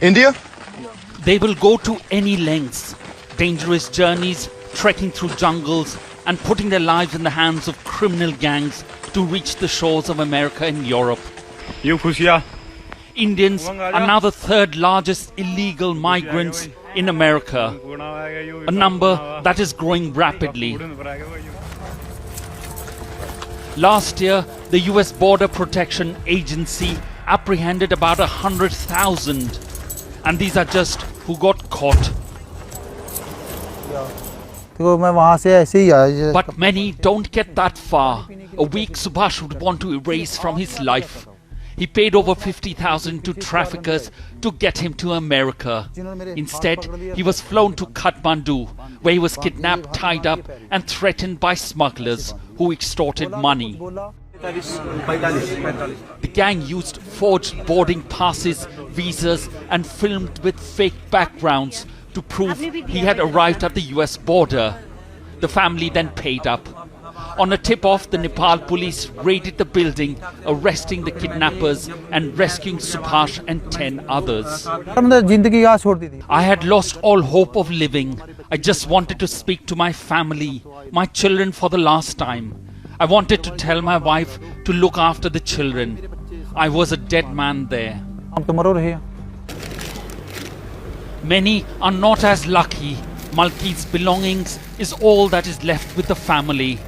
India? They will go to any lengths, dangerous journeys, trekking through jungles, and putting their lives in the hands of criminal gangs to reach the shores of America and Europe. Indians are now the third largest illegal migrants in America, a number that is growing rapidly. Last year, the US Border Protection Agency apprehended about 100,000, and these are just who got caught. But many don't get that far. A week Subhash would want to erase from his life. He paid over 50,000 to traffickers to get him to America. Instead, he was flown to Kathmandu, where he was kidnapped, tied up, and threatened by smugglers who extorted money. The gang used forged boarding passes, visas, and filmed with fake backgrounds to prove he had arrived at the US border. The family then paid up. On a tip-off, the Nepal police raided the building, arresting the kidnappers and rescuing Subhash and 10 others. I had lost all hope of living. I just wanted to speak to my family, my children for the last time. I wanted to tell my wife to look after the children. I was a dead man there. Many are not as lucky. Malki's belongings is all that is left with the family.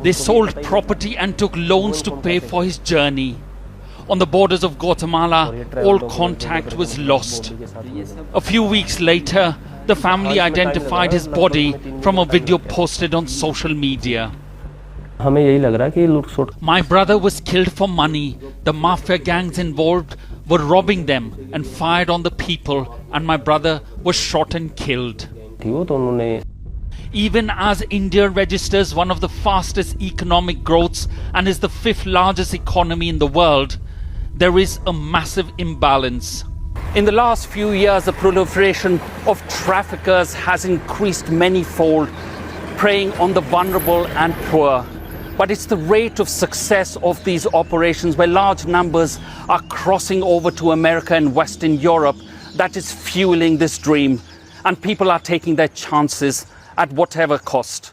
They sold property and took loans to pay for his journey. On the borders of Guatemala, all contact was lost. A few weeks later, the family identified his body from a video posted on social media. My brother was killed for money. The mafia gangs involved were robbing them and fired on the people, and my brother was shot and killed. Even as India registers one of the fastest economic growths and is the 5th largest economy in the world, there is a massive imbalance. In the last few years, the proliferation of traffickers has increased manyfold, preying on the vulnerable and poor. But it's the rate of success of these operations, where large numbers are crossing over to America and Western Europe, that is fueling this dream. And people are taking their chances at whatever cost.